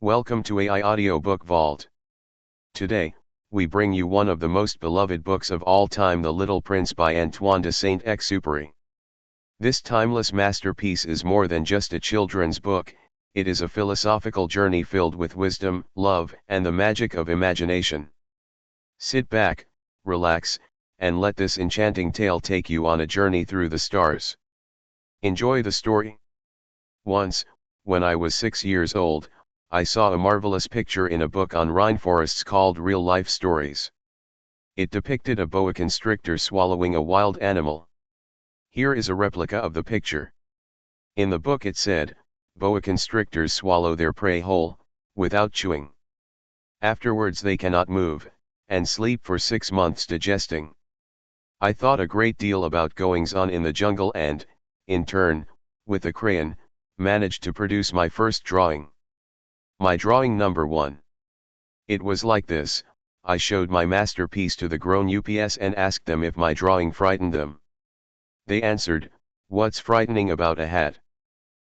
Welcome to AI Audiobook Vault. Today, we bring you one of the most beloved books of all time, The Little Prince by Antoine de Saint-Exupéry. This timeless masterpiece is more than just a children's book, it is a philosophical journey filled with wisdom, love, and the magic of imagination. Sit back, relax, and let this enchanting tale take you on a journey through the stars. Enjoy the story. Once, when I was 6 years old, I saw a marvelous picture in a book on rainforests called Real Life Stories. It depicted a boa constrictor swallowing a wild animal. Here is a replica of the picture. In the book it said, boa constrictors swallow their prey whole, without chewing. Afterwards they cannot move, and sleep for 6 months digesting. I thought a great deal about goings on in the jungle and, in turn, with a crayon, managed to produce my first drawing. My drawing number 1. It was like this: I showed my masterpiece to the grown-ups and asked them if my drawing frightened them. They answered, "What's frightening about a hat?"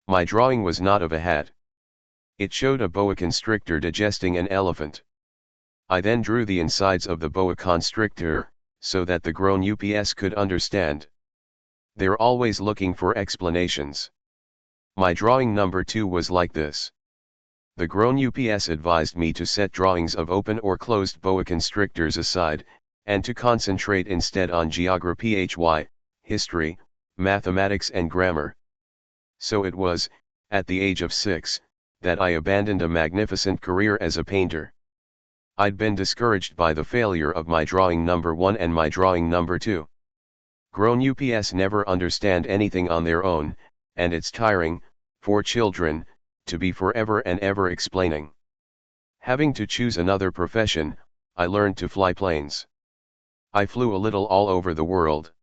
My drawing was not of a hat. It showed a boa constrictor digesting an elephant. I then drew the insides of the boa constrictor, so that the grown-ups could understand. They're always looking for explanations. My drawing number 2 was like this. The grown-ups advised me to set drawings of open or closed boa constrictors aside, and to concentrate instead on geography, history, mathematics and grammar. So it was, at the age of 6, that I abandoned a magnificent career as a painter. I'd been discouraged by the failure of my drawing number 1 and my drawing number 2. Grown-ups never understand anything on their own, and it's tiring, for children, to be forever and ever explaining. Having to choose another profession, I learned to fly planes. I flew a little all over the world.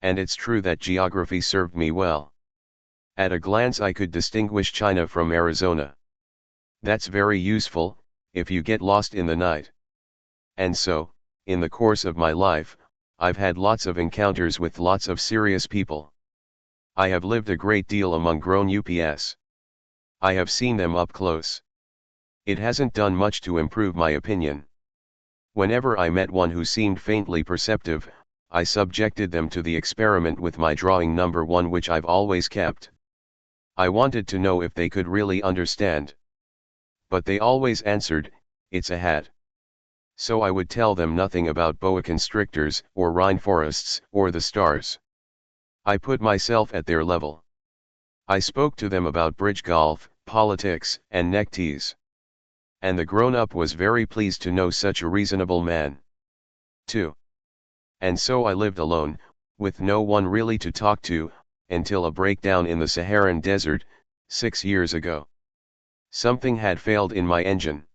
And it's true that geography served me well. At a glance I could distinguish China from Arizona. That's very useful, if you get lost in the night. And so, in the course of my life, I've had lots of encounters with lots of serious people. I have lived a great deal among grown-ups. I have seen them up close. It hasn't done much to improve my opinion. Whenever I met one who seemed faintly perceptive, I subjected them to the experiment with my drawing number 1, which I've always kept. I wanted to know if they could really understand. But they always answered, "It's a hat." So I would tell them nothing about boa constrictors, or rainforests, or the stars. I put myself at their level. I spoke to them about bridge golf, politics, and neckties. And the grown-up was very pleased to know such a reasonable man. 2. And so I lived alone, with no one really to talk to, until a breakdown in the Saharan desert, 6 years ago. Something had failed in my engine.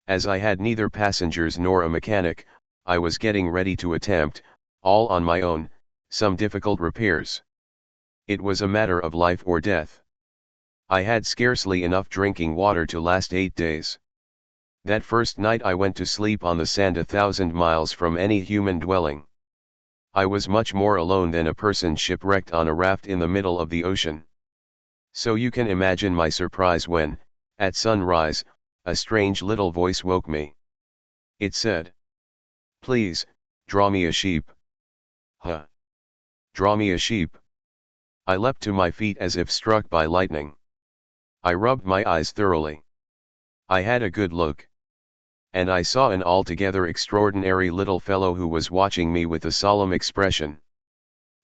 As I had neither passengers nor a mechanic, I was getting ready to attempt, all on my own, some difficult repairs. It was a matter of life or death. I had scarcely enough drinking water to last 8 days. That first night I went to sleep on the sand 1,000 miles from any human dwelling. I was much more alone than a person shipwrecked on a raft in the middle of the ocean. So you can imagine my surprise when, at sunrise, a strange little voice woke me. It said, "Please, draw me a sheep." Huh? Draw me a sheep? I leapt to my feet as if struck by lightning. I rubbed my eyes thoroughly. I had a good look. And I saw an altogether extraordinary little fellow who was watching me with a solemn expression.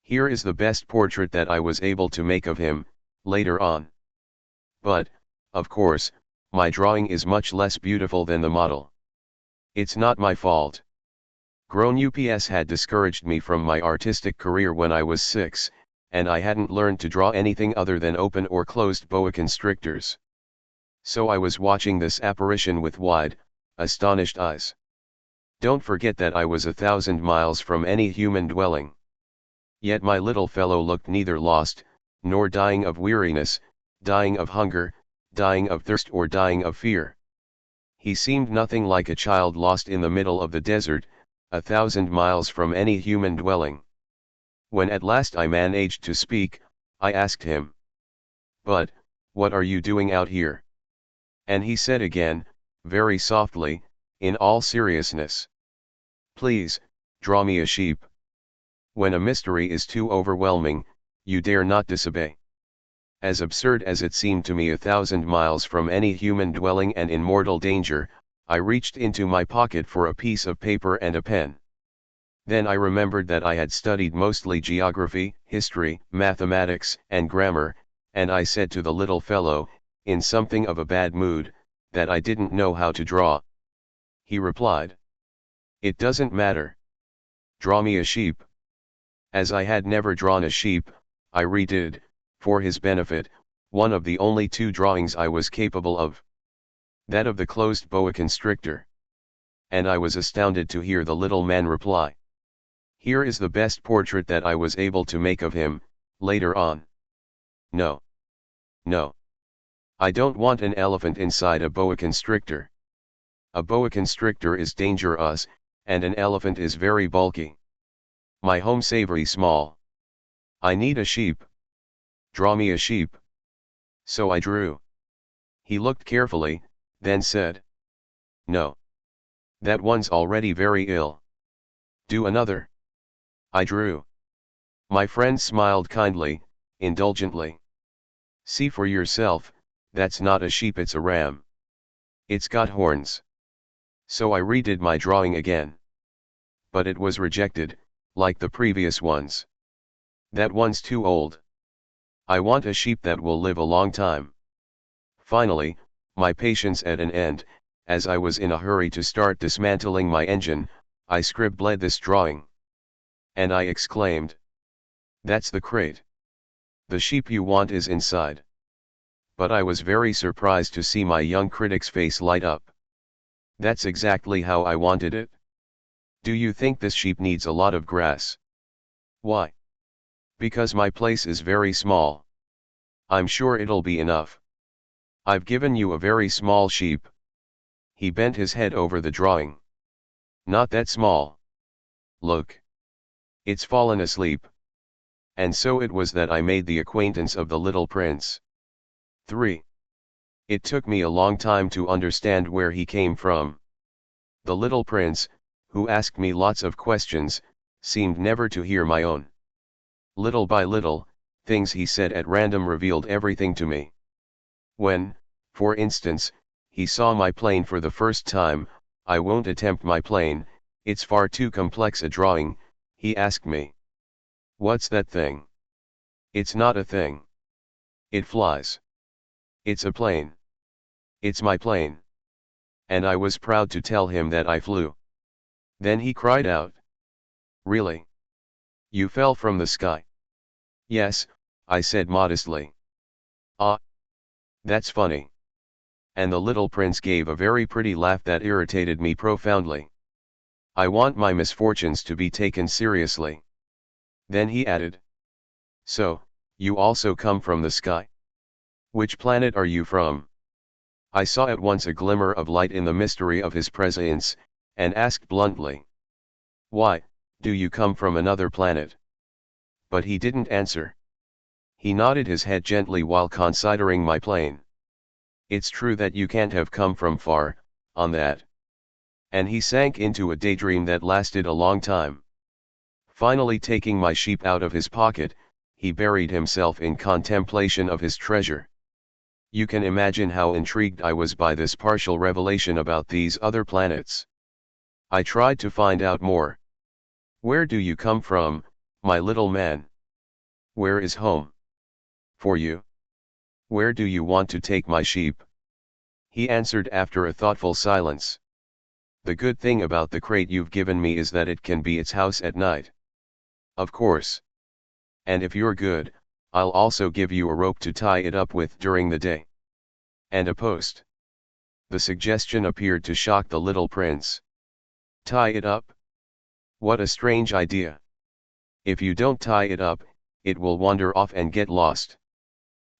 Here is the best portrait that I was able to make of him, later on. But, of course, my drawing is much less beautiful than the model. It's not my fault. Grown-ups had discouraged me from my artistic career when I was 6, and I hadn't learned to draw anything other than open or closed boa constrictors. So I was watching this apparition with wide, astonished eyes. Don't forget that I was 1,000 miles from any human dwelling. Yet my little fellow looked neither lost, nor dying of weariness, dying of hunger, dying of thirst, or dying of fear. He seemed nothing like a child lost in the middle of the desert, 1,000 miles from any human dwelling. When at last I managed to speak, I asked him, "But, what are you doing out here?" And he said again, very softly, in all seriousness, "Please, draw me a sheep. When a mystery is too overwhelming, you dare not disobey." As absurd as it seemed to me 1,000 miles from any human dwelling and in mortal danger, I reached into my pocket for a piece of paper and a pen. Then I remembered that I had studied mostly geography, history, mathematics, and grammar, and I said to the little fellow, in something of a bad mood, that I didn't know how to draw. He replied, "It doesn't matter. Draw me a sheep." As I had never drawn a sheep, I redid, for his benefit, one of the only 2 drawings I was capable of. That of the closed boa constrictor. And I was astounded to hear the little man reply, "Here is the best portrait that I was able to make of him." Later on. "No. No. I don't want an elephant inside a boa constrictor. A boa constrictor is dangerous, and an elephant is very bulky. My home savory small. I need a sheep. Draw me a sheep." So I drew. He looked carefully, then said, "No. That one's already very ill. Do another." I drew. My friend smiled kindly, indulgently. "See for yourself, that's not a sheep, it's a ram. It's got horns." So I redid my drawing again. But it was rejected, like the previous ones. "That one's too old. I want a sheep that will live a long time." Finally, my patience at an end, as I was in a hurry to start dismantling my engine, I scribbled this drawing. And I exclaimed, "That's the crate. The sheep you want is inside." But I was very surprised to see my young critic's face light up. "That's exactly how I wanted it. Do you think this sheep needs a lot of grass?" "Why?" "Because my place is very small. I'm sure it'll be enough. I've given you a very small sheep." He bent his head over the drawing. "Not that small. Look. It's fallen asleep." And so it was that I made the acquaintance of the little prince. 3. It took me a long time to understand where he came from. The little prince, who asked me lots of questions, seemed never to hear my own. Little by little, things he said at random revealed everything to me. When, for instance, he saw my plane for the first time, "I won't attempt my plane, it's far too complex a drawing," he asked me. "What's that thing?" "It's not a thing. It flies. It's a plane. It's my plane." And I was proud to tell him that I flew. Then he cried out, "Really? You fell from the sky?" "Yes," I said modestly. "Ah, that's funny." And the little prince gave a very pretty laugh that irritated me profoundly. "I want my misfortunes to be taken seriously." Then he added, "So, you also come from the sky? Which planet are you from?" I saw at once a glimmer of light in the mystery of his prescience, and asked bluntly, "Why, do you come from another planet?" But he didn't answer. He nodded his head gently while considering my plane. "It's true that you can't have come from far, on that." And he sank into a daydream that lasted a long time. Finally, taking my sheep out of his pocket, he buried himself in contemplation of his treasure. You can imagine how intrigued I was by this partial revelation about these other planets. I tried to find out more. "Where do you come from, my little man? Where is home for you? Where do you want to take my sheep?" He answered after a thoughtful silence, "The good thing about the crate you've given me is that it can be its house at night." "Of course. And if you're good, I'll also give you a rope to tie it up with during the day. And a post." The suggestion appeared to shock the little prince. "Tie it up? What a strange idea. If you don't tie it up, it will wander off and get lost."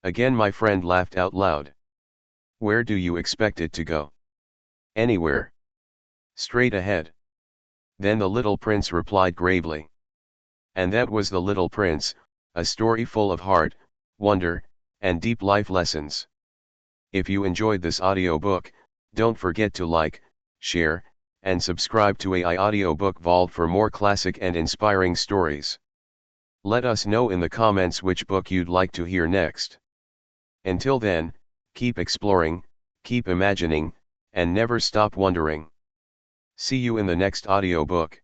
Again my friend laughed out loud. "Where do you expect it to go?" "Anywhere. Straight ahead." Then the little prince replied gravely. And that was The Little Prince, a story full of heart, wonder, and deep life lessons. If you enjoyed this audiobook, don't forget to like, share, and subscribe to AI Audiobook Vault for more classic and inspiring stories. Let us know in the comments which book you'd like to hear next. Until then, keep exploring, keep imagining, and never stop wondering. See you in the next audiobook.